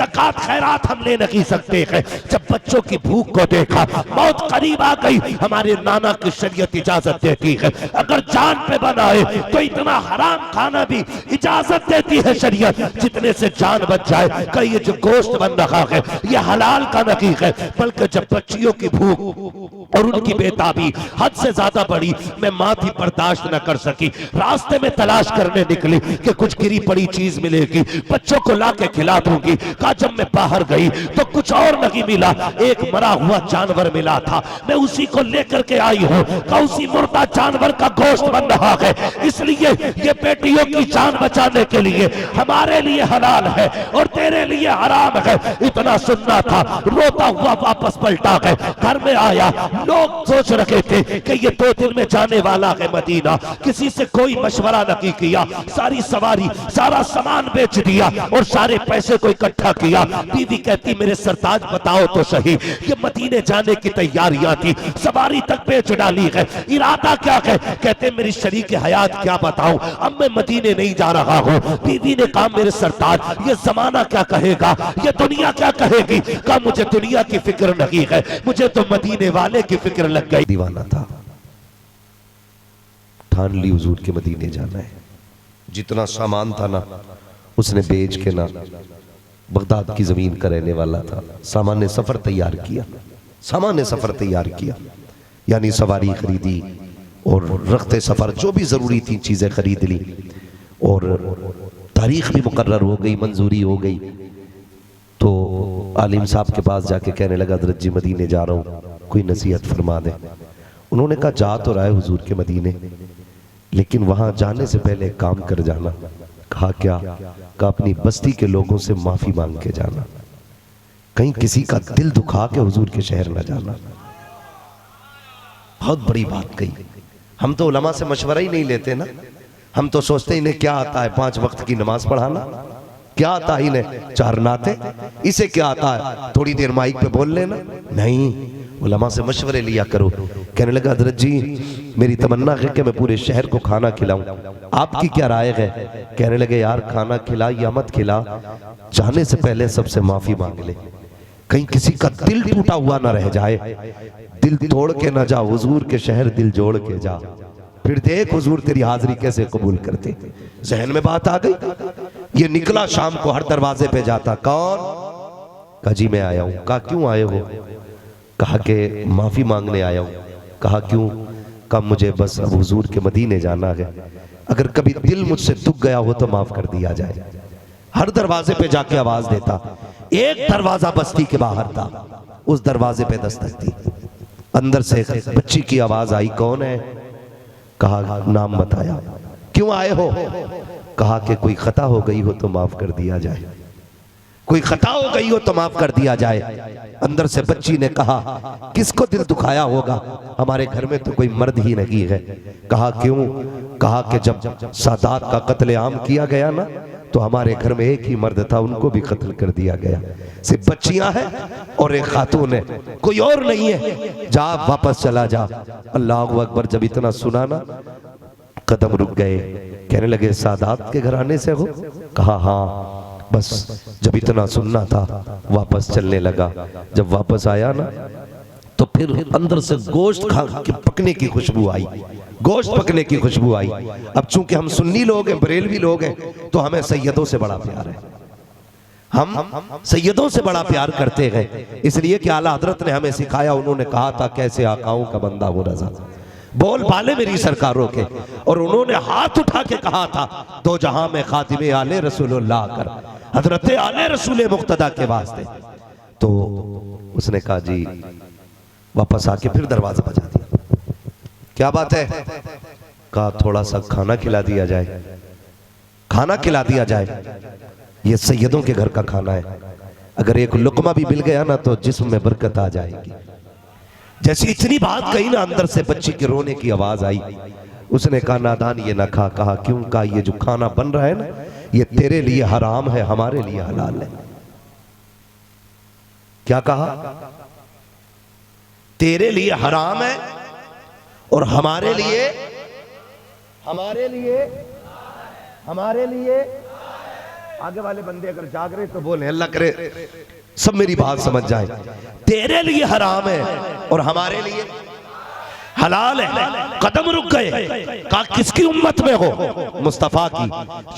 ज़कात खैरात हम ले नहीं सकते हैं। जब बच्चों की भूख को देखा, मौत करीब आ गई, हमारे नाना की शरीयत इजाजत देती है अगर जान पे बनाए तो इतना हराम खाना भी इजाजत देती है शरीयत, जितने से जान बच जाए। कई ये जो गोश्त बन रहा है ये हलाल का नहीं है, बल्कि जब बच्चियों की भूख और उनकी बेताबी हद से ज्यादा बढ़ी, मैं माँ थी बर्दाश्त न कर सकी, रास्ते में तलाश करने निकली कि कुछ गिरी पड़ी चीज मिलेगी, बच्चों को ला के खिला दूंगी। कहा जब मैं बाहर गई तो कुछ और नहीं मिला, एक मरा हुआ जानवर मिला था, मैं उसी को लेकर के आई हूँ। कहा उसी मुर्दा जानवर का गोश्त बन रहा है, इसलिए ये बेटियों की जान बचाने के लिए हमारे लिए हलाल है और तेरे लिए हराम है। इतना सुनना था, रोता हुआ वापस पलटा गए। घर में आया, लोग सोच रहे थे कि ये 2 दिन में जाने वाला है मदीना, किसी से कोई मशवरा नहीं किया, सारी सवारी सारा सामान बेच दिया और सारे पैसे को इकट्ठा किया। बीवी कहती मेरे सरताज बताओ तो सही, ये मदीने जाने की तैयारियां थी, सवारी तक बेच डाली है, इरादा क्या है? कहते मेरी शरीक हयात क्या बताऊं, अब मैं मदीने नहीं जा रहा हूं। बीवी ने कहा मेरे सरताज ये जमाना क्या कहेगा, ये दुनिया क्या कहेगी? कहा मुझे दुनिया की फिक्र नहीं है, मुझे तो मदीने वाले की फिक्र लग गई। दीवाना था, ठान ली हुजूर के मदीने जाना है। जितना सामान था ना उसने बेच के ना, बगदाद की जमीन का रहने वाला था, सामान्य सफर तैयार किया, सामान्य सफर तैयार किया, यानी सवारी खरीदी और रखते सफर जो भी जरूरी थी चीजें खरीद ली और तारीख भी मुकर्रर हो गई, मंजूरी हो गई। तो आलिम साहब के पास जाके कहने लगा हज़रत जी मदीने जा रहा हूँ, कोई नसीहत फरमा दे। उन्होंने कहा जा तो रहा है हुजूर के मदीने, लेकिन वहां जाने से पहले एक काम कर जाना। कहा क्या? कहा अपनी बस्ती के लोगों से माफी मांग के जाना, कहीं किसी का दिल दुखा के हुजूर के शहर न जाना। बहुत बड़ी बात कही। हम तो उलमा से मशवरा ही नहीं लेते ना, हम तो सोचते इन्हें क्या आता है 5 वक्त की नमाज पढ़ाना, क्या आता है इन्हें 4 नाते, इसे क्या आता है थोड़ी देर माइक पे बोल लेना। नहीं, उलमा से मशवरे लिया करो। कहने लगा हज़रत जी मेरी तमन्ना है कि मैं पूरे शहर को खाना खिलाऊं, आपकी क्या राय है? कहने लगे यार खाना खिला या मत खिला, जाने से पहले सबसे माफी मांग ले, कहीं किसी का दिल टूटा हुआ ना रह जाए। दिल तोड़ के ना जा, हुजूर के शहर दिल जोड़ के जा, फिर देख हुजूर तेरी हाजिरी कैसे कबूल करते। जहन में बात आ गई। ये निकला शाम को, हर दरवाजे पे जाता, कौन? कहा जी मैं आया हूं। कहा क्यों आए हो? कहा कि माफी मांगने आया हूं। कहा क्यों? कहा मुझे बस अब हुजूर के मदीने जाना है, अगर कभी दिल मुझसे दुख गया हो तो माफ कर दिया जाए। हर दरवाजे पे जाके आवाज देता। एक दरवाजा बस्ती के बाहर था, उस दरवाजे पे दस्तक दी, अंदर से बच्ची की आवाज आई, कौन है? कहा नाम बताया। क्यों आए हो? कहा कि कोई खता हो गई हो तो माफ कर दिया जाए, कोई खता हो गई हो तो माफ कर दिया जाए। अंदर से बच्ची ने कहा किसको दिल दुखाया होगा, हमारे घर में तो कोई मर्द ही नहीं है। कहा क्यों? कहा कि जब सादात का कत्लेआम किया गया ना तो हमारे घर में एक ही मर्द था, उनको भी कत्ल कर दिया गया। सिर्फ बच्चियां हैं और एक खातून है, कोई और नहीं है, जा वापस चला जा। अल्लाह अकबर। जब इतना सुना ना कदम रुक गए। कहने लगे सादात के घराने से हो? कहा हाँ। बस जब इतना सुनना था वापस चलने लगा। जब वापस आया ना तो फिर अंदर से गोश्त खा के पकने की खुशबू आई, गोश्त पकने की खुशबू आई। अब चूंकि हम सुन्नी लोग हैं, बरेलवी लोग हैं, तो हमें सैयदों से बड़ा प्यार है, हम सैयदों से बड़ा प्यार करते हैं, इसलिए कि आला हजरत ने हमें सिखाया। उन्होंने कहा था कैसे आकाओं का बंदा हो रजा, बोल बाले मेरी सरकारों के, और उन्होंने हाथ उठा के कहा था दो जहां में खातिमे आले रसूलुल्लाह कर, हजरत आले रसूल मुक्तदा के वास्ते। तो उसने कहा जी, वापस आके फिर दरवाजा बजा दिया। क्या बात है? कहा थोड़ा सा खाना खिला दिया जाए, खाना खिला दिया जाए, ये सैयदों के घर का खाना है, अगर एक लुकमा भी मिल गया ना तो जिस्म में बरकत आ जाएगी। जैसी इतनी बात कही ना, अंदर से बच्ची के रोने की आवाज आई। उसने कहा नादान ये ना खा। कहा क्यों? कहा ये जो खाना बन रहा है ना ये तेरे लिए हराम है, हमारे लिए हलाल है। क्या कहा? तेरे लिए हराम है और हमारे लिए आगे वाले बंदे अगर जाग रहे तो बोले, अल्लाह करे सब मेरी बात समझ जाए। तेरे लिए हराम है और हमारे लिए हलाल है। कदम रुक गए, कहा किसकी उम्मत में हो? मुस्तफा की।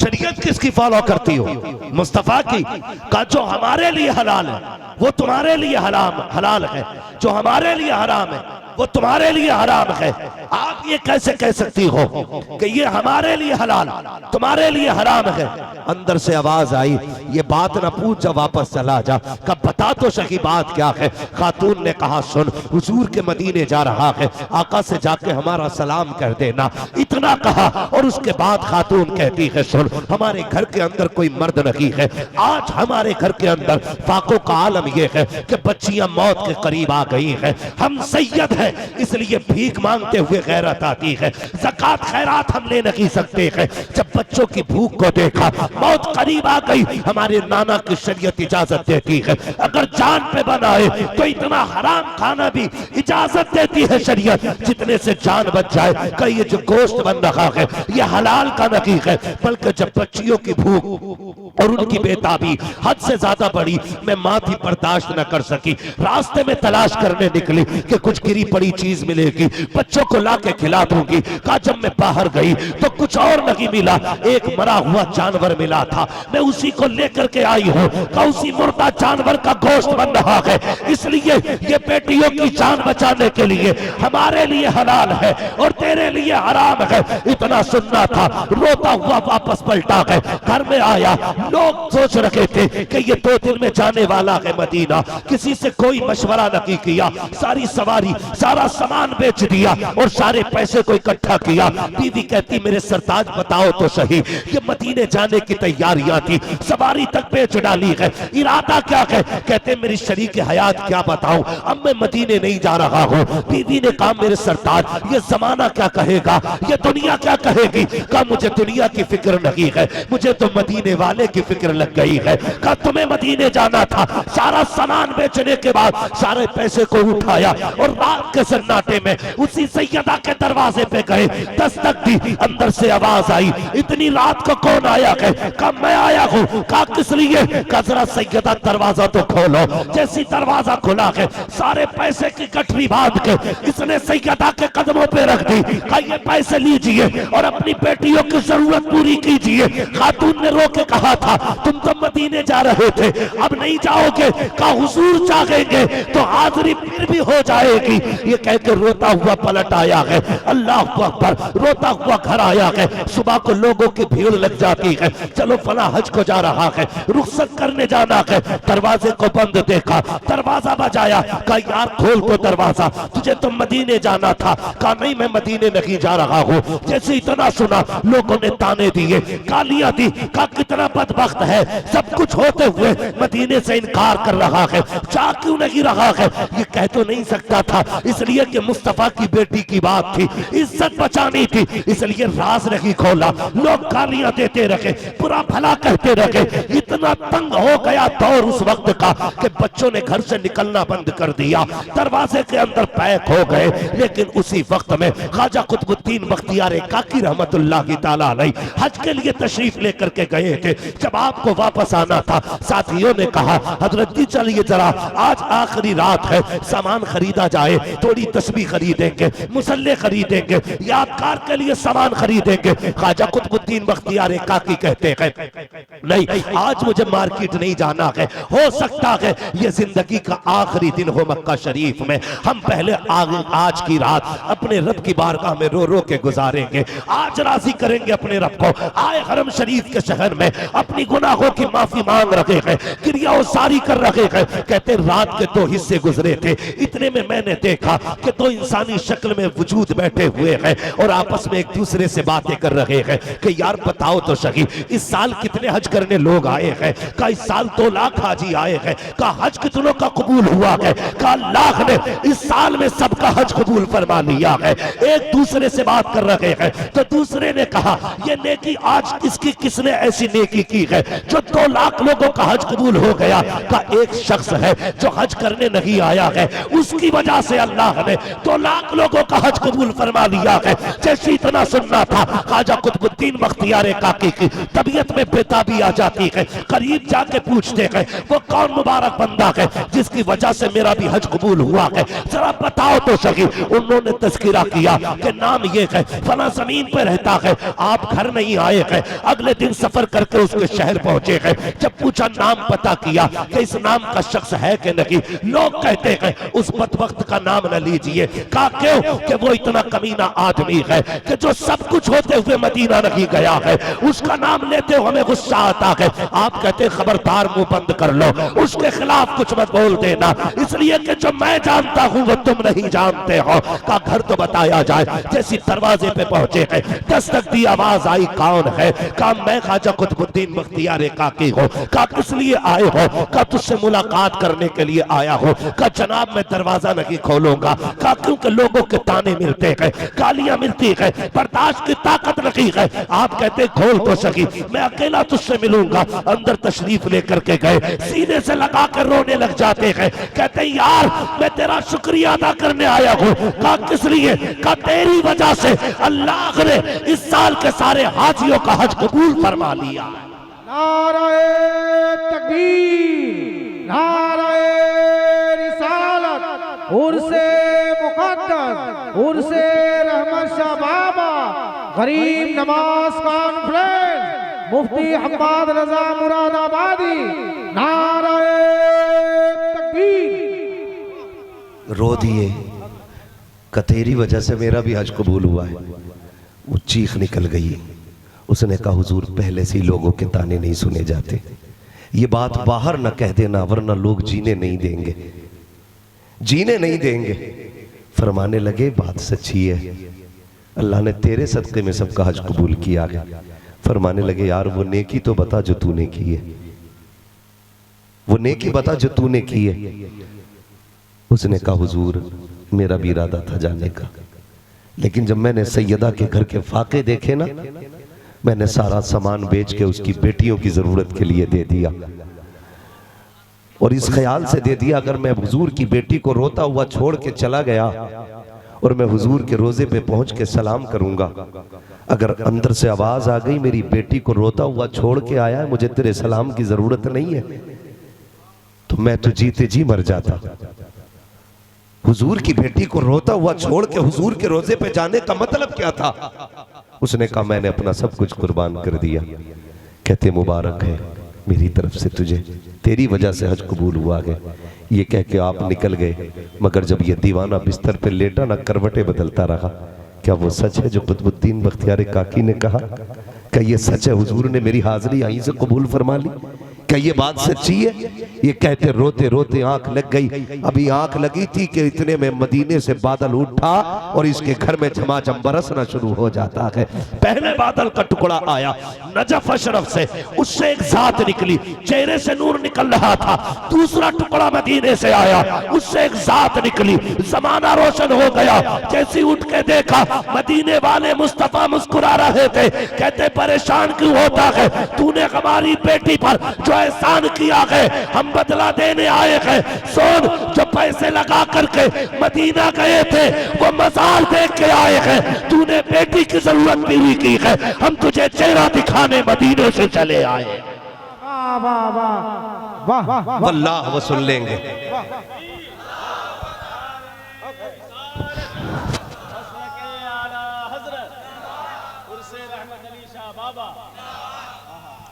शरीयत किसकी फॉलो करती हो? मुस्तफा की। कहा जो हमारे लिए हलाल है वो तुम्हारे लिए हलाल है, जो हमारे लिए हराम है वो तुम्हारे लिए हराम है। आप ये कैसे कह सकती हो कि ये हमारे लिए हलाल तुम्हारे लिए हराम है? अंदर से आवाज आई, ये बात ना पूछ, जा वापस चला जा। कब बता तो सही बात क्या है? खातून ने कहा सुन, हुजूर के मदीने जा रहा है, आका से जाके हमारा सलाम कर देना। इतना कहा और उसके बाद खातून कहती है सुन, हमारे घर के अंदर कोई मर्द नहीं है। आज हमारे घर के अंदर फाकों का आलम यह है कि बच्चियां मौत के करीब आ गई हैं। हम सैयद हैं, इसलिए भीख मांगते हुए गैरत आती है। ज़कात खैरात हम ले नहीं सकते हैं। जब बच्चों की भूख को देखा, मौत करीब आ गई, हमारे नाना की शरीयत इजाजत देती है अगर जान पे बनाए तो इतना हराम खाना भी इजाजत देती है शरीयत, जितने से जान बच जाए। कहीं ये जो गोश्त बन रहा है ये हलाल का नहीं है, बल्कि जब बच्चियों की भूख और उनकी बेताबी हद से ज्यादा बढ़ी, मैं माँ भी बर्दाश्त न कर सकी। रास्ते में तलाश करने निकली कि कुछ गिरी पड़ी चीज मिलेगी, बच्चों को ला के खिला दूंगी। कहा जब मैं बाहर गई तो कुछ और नहीं मिला, एक मरा हुआ जानवर मिला था, मैं उसी को लेकर के आई हूँ। कहा उसी मुर्दा जानवर का गोश्त बन रहा है, इसलिए ये बेटियों की जान बचाने के लिए हमारे लिए हलाल है और तेरे लिए हराम है। इतना सुनना था, रोता हुआ वापस पलटा है। घर में आया, लोग सोच रहे थे कि ये 2 दिन में जाने वाला है मदीना, किसी से कोई मशवरा नहीं किया, सारी सवारी सारा सामान बेच दिया और सारे पैसे को इकट्ठा किया। बीवी कहती मेरे सरताज बताओ तो सही, ये मदीने जाने की तैयारियां थी, सवारी तक बेच डाली है, इरादा क्या है? कहते मेरी शरीक हयात क्या बताऊं, अब मैं मदीने नहीं जा रहा हूँ। बीवी ने कहा मेरे सरताज ये जमाना क्या कहेगा, ये दुनिया क्या कहेगी? कहा मुझे दुनिया की फिक्र नहीं है, मुझे तो मदीने वाले की फिक्र लग गई है। कहा तुम्हें मदीने जाना था, सारा सामान बेचने के बाद सारे पैसे को उठाया और रात के सन्नाटे में उसी सैयदा के दरवाजे पे गए, दस्तक दी, अंदर से आवाज आई, इतनी रात को कौन आया है? कहा मैं आया हूँ। कहा किस लिए? कहा जरा सैयदा दरवाजा तो खोलो। जैसी दरवाजा खुला है, सारे पैसे की गठरी बांध के इसने सैयदा के कदमों पे रख दी। कहा ये पैसे लीजिए और अपनी बेटियों की जरूरत पूरी कीजिए। खातून ने रो के कहा था तुम तो मदीने जा रहे थे, अब नहीं जाओगे? कहा हुजूर चाहेंगे तो हाजिरी फिर भी हो जाएगी। ये कहकर रोता हुआ पलट आया है, अल्लाह अकबर, रोता हुआ घर आया है। सुबह को लोगों की भीड़ लग जाती है, चलो फला हज को जा रहा है, रुखसत करने जाना है। दरवाजे को बंद देखा, दरवाजा बजाया, कहा यार खोल को दरवाजा, तुझे तो मदीने जाना था। कहा नहीं मैं मदीने नहीं जा रहा हूँ। जैसे इतना सुना लोगों ने ताने दिए, गालियां दी। कहा कितना बदबख्त है, सब कुछ होते हुए मदीने से इनकार कर रहा है, जा क्यों नहीं रहा है? ये कह तो नहीं सकता था, इसलिए कि मुस्तफा की बेटी की बात थी, इज्जत बचानी थी, इसलिए राज नहीं खोला। लोग गालियां देते रहे, बुरा भला कहते रहे। इतना तंग हो गया दौर उस वक्त का कि बच्चों ने घर से निकलना बंद कर दिया, दरवाजे के अंदर पैक हो गए। लेकिन उसी वक्त में ख्वाजा कुतुबुद्दीन बख्तियार काकी रहमतुल्लाह ताला अलैह हज के लिए तशरीफ लेकर के गए थे। जब आपको वापस आना था, साथियों ने कहा हजरत जी चलिए जरा, आज आखिरी रात है, सामान खरीदा जाए, थोड़ी तस्बीह खरीदेंगे, मुसल्ले खरीदेंगे, यादगार के लिए सामान खरीदेंगे। ख्वाजा कुतुबुद्दीन बख्तियार काकी कहते हैं नहीं आज मुझे मार्केट नहीं जाना है, हो सकता है ये जिंदगी का आखिरी दिन हो मक्का शरीफ में, हम पहले आज की रात अपने रब की बारगाह में रो रो के गुजारेंगे, आज राजी करेंगे अपने रब को। आए हरम शरीफ के शहर में अपनी गुनाहों की माफी मांग रहे हैं, क्रिया सारी कर रहे हैं। कहते रात के 2 हिस्से गुजरे थे, इतने में मैंने देखा कि 2 इंसानी शक्ल में वजूद बैठे हुए हैं और आपस में एक दूसरे से बातें कर रहे हैं कि यार बताओ तो सही इस साल कितने हज करने लोग आए हैं? कहा इस साल 2 लाख हाजी आए हैं। कहा हज कितनों का कबूल हुआ है? कहा लाख ने इस साल में सबका हज कबूल फरमा लिया है। एक दूसरे से बात कर रहे हैं तो दूसरे ने कहा ये नेकी आज किसने ऐसी नेकी की है जो 2 लाख लोगों का हज कबूल हो गया का एक शख्स है जो हज करने नहीं आया है, उसकी वजह से अल्लाह ने 2 लाख लोगों का हज कबूल फरमा लिया है। जैसे इतना सुनना था, ख्वाजा कुतुबुद्दीन बख्तियार काकी की तबीयत में बेताबी आ जाती है, करीब जाके पूछते हैं वो कौन मुबारक बंदा है जिसकी वजह से मेरा भी हज कबूल हुआ है, जरा बताओ तो सही। उन्होंने तज़किरा किया कि नाम ये है, फला जमीन पे रहता है, आप घर नहीं आए हैं, अगले दिन सफर करके उसके शहर पहुंचे हैं। जब पूछा नाम पता किया कि इस नाम का शख्स है कि नहीं, लोग कहते हैं उस बदबख्त का नाम न लीजिए। कहा क्यों? कि वो इतना कमीना आदमी है कि जो सब कुछ होते हुए मदीना नहीं गया है, उसका नाम लेते हुए हमें गुस्सा आता है। आप कहते खबरदार मुंह बंद कर लो, उसके खिलाफ कुछ मत बोल देना, इसलिए कि जो मैं जानता हूं वो तुम नहीं जानते हो। का घर तो बताया जाए। जैसी दरवाजे पे पहुंचे हैं, दस्तक दी, आवाज आई कौन है? का मैं ख्वाजा कुतुबुद्दीन बख्तियार काकी हूं। का किस लिए आए हो? का तुझसे मुलाकात करने के लिए आया हो। का जनाब मैं दरवाजा नहीं खोलूंगा। का क्योंकि लोगों के ताने मिलते हैं, गालियां मिलती है, बर्दाश्त की ताकत नहीं है। आप कहते खोल तो सकी, मैं अकेला तुझसे मिलूंगा। अंदर तशरीफ लेकर के गए, सीने से लगा कर रोने लग जाते हैं। कहते यार मैं तेरा शुक्रिया अदा करने आया हूँ। कहा किस लिए? कहा तेरी वजह से अल्लाह ने इस साल के सारे हाजियों का हज कबूल फरमा लिया। नाराए तकबीर, नाराए रिसालत, उर्से मुक़द्दस, उर्से रहमत शाह बाबा, गरीब नमाज कॉन्फ्रेंस, मुफ्ती हम्माद रजा मुरादाबादी, नाराए तकबीर। रो दिए कि तेरी वजह से मेरा भी हज कबूल हुआ है। वो चीख निकल गई। उसने कहा हुजूर पहले से ही लोगों के ताने नहीं सुने जाते, ये बात बाहर न कह देना वरना लोग जीने नहीं देंगे, जीने नहीं देंगे। फरमाने लगे बात सच्ची है, अल्लाह ने तेरे सदक़े में सबका हज कबूल किया है। फरमाने लगे यार वो नेकी तो बता जो तूने की है, वो नेकी बता जो तूने की है। उसने कहा हुजूर मेरा भी इरादा था जाने का, लेकिन जब मैंने सैयदा के घर के फाके देखे ना, मैंने सारा सामान बेच के उसकी बेटियों की जरूरत के लिए दे दिया, और इस ख्याल से दे दिया अगर मैं हुजूर की बेटी को रोता हुआ छोड़ के चला गया और मैं हुजूर के रोजे पे पहुंच के सलाम करूंगा, अगर अंदर से आवाज आ गई मेरी बेटी को रोता हुआ छोड़ के आया है, मुझे तेरे सलाम की जरूरत नहीं है, तो मैं तो जीते जी मर जाता। हुजूर की बेटी को रोता हुआ छोड़ के हुजूर के रोजे पे जाने का मतलब क्या था? उसने कहा मैंने अपना सब कुछ कुर्बान कर दिया। कहते मुबारक है मेरी तरफ से तुझे, तेरी वजह से हज कबूल हुआ है। ये कह के आप निकल गए, मगर जब ये दीवाना बिस्तर पे लेटा ना करवटें बदलता रहा। क्या वो सच है जो कुतुबुद्दीन बख्तियार काकी ने कहा? क्या ये सच है हुजूर ने मेरी हाजिरी यहीं से कबूल फरमा ली? क्या ये बात सच्ची है? ये कहते रोते रोते आंख लग गई। अभी आंख लगी थी कि इतने में मदीने से बादल उठा और इसके घर में झमाझम बरसना शुरू हो जाता है। पहले बादल का टुकड़ा आया नजफ अशरफ से, उससे एक जात निकली, चेहरे से नूर निकल रहा था। दूसरा टुकड़ा मदीने से आया, उससे एक जात निकली, जमाना रोशन हो गया। जैसी उठ के देखा मदीने वाले मुस्तफा मुस्कुरा रहे थे। कहते परेशान क्यों होता है? तूने हमारी बेटी पर जो एहसान किया है हम बदला देने आए हैं। सोन जो पैसे लगा करके मदीना गए थे वो मजार देख के आए हैं। तूने बेटी की जरूरत पूरी की है, हम तुझे चेहरा दिखाने मदीने से चले आए। वाह वाह वाह वाह वाह, वल्लाह वो सुन लेंगे।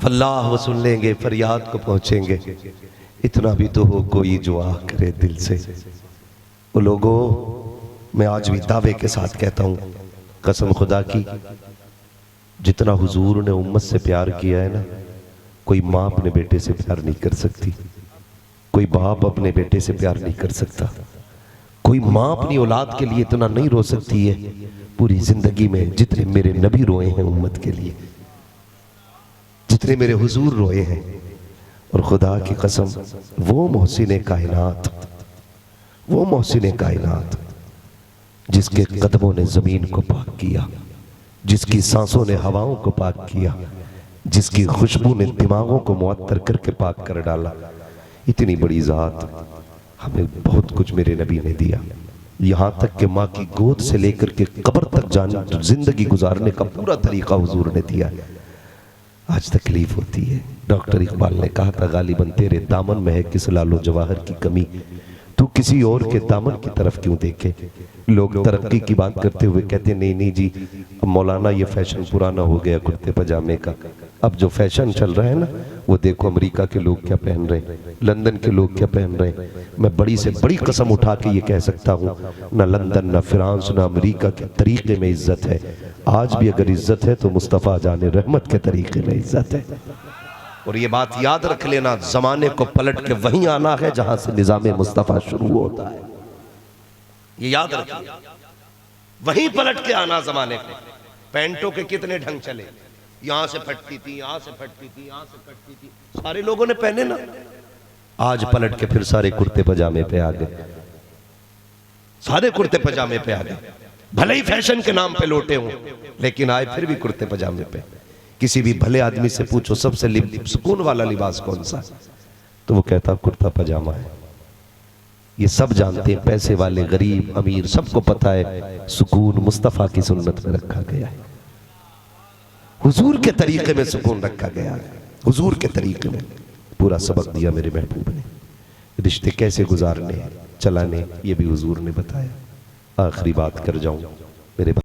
वल्लाह वो सुन लेंगे, फरियाद को पहुंचेंगे। इतना भी तो हो कोई जो आ करे दिल से। वो लोगों मैं आज भी दावे के साथ कहता हूँ कसम खुदा की, जितना हुजूर ने उम्मत से प्यार किया है ना, कोई माँ अपने बेटे से प्यार नहीं कर सकती, कोई बाप अपने बेटे से प्यार नहीं कर सकता, कोई माँ अपनी औलाद के लिए इतना नहीं रो सकती है पूरी जिंदगी में जितने मेरे नबी रोए हैं उम्मत के लिए, जितने मेरे हुजूर रोए हैं। और खुदा की कसम वो मोहसिन कायनात, वो मोहसिन कायनात जिसके कदमों ने जमीन को पाक किया, जिसकी सांसों ने हवाओं को पाक किया, जिसकी खुशबू ने दिमागों को मुअत्तर करके पाक कर डाला, इतनी बड़ी जात, हमें बहुत कुछ मेरे नबी ने दिया, यहाँ तक कि माँ की गोद से लेकर के कब्र तक जाने जिंदगी गुजारने का पूरा तरीका हुजूर ने दिया। आज तकलीफ होती है। डॉक्टर इकबाल ने कहा था, गालिबन तेरे दामन में है किस लालो जवाहर की कमी, तू किसी और के दामन की तरफ क्यों देखे। लोग तरक्की की बात करते हुए कहते नहीं नहीं जी, अब मौलाना ये फैशन पुराना हो गया कुर्ते पजामे का, अब जो फैशन चल रहा है ना वो देखो अमेरिका के लोग क्या पहन रहे हैं, लंदन के लोग क्या पहन रहे हैं। मैं बड़ी से बड़ी कसम उठा के ये कह सकता हूँ, ना लंदन ना फ्रांस ना अमेरिका के तरीके में इज्जत है। आज भी अगर इज्जत है तो मुस्तफ़ा जाने रहमत के तरीके में इज्जत है। और ये बात याद रख लेना, जमाने को पलट के वहीं आना है जहां से निजामे मुस्तफ़ा शुरू होता है। ये याद रखिए, वहीं पलट के आना जमाने को। पैंटों के कितने ढंग चले, यहां से फटती थी, यहां से फटती थी, यहां से फटती थी, सारे लोगों ने पहने ना। आज पलट के फिर सारे कुर्ते पजामे पे आ गए, सारे कुर्ते पजामे पे आ गए। भले ही फैशन के नाम पे लौटे हों, लेकिन आए फिर भी कुर्ते पजामे पे। किसी भी भले आदमी से पूछो सबसे सुकून वाला लिबास कौन सा, तो वो कहता कुर्ता पजामा है। ये सब जानते हैं, पैसे वाले गरीब अमीर सबको पता है, सुकून मुस्तफ़ा की सुन्नत में रखा गया है, हुजूर के तरीके में सुकून रखा गया है, हुजूर के तरीके में। पूरा सबक दिया मेरे महबूब ने, रिश्ते कैसे गुजारने चलाने ये भी हुजूर ने बताया। आखिरी बात कर जाऊं मेरे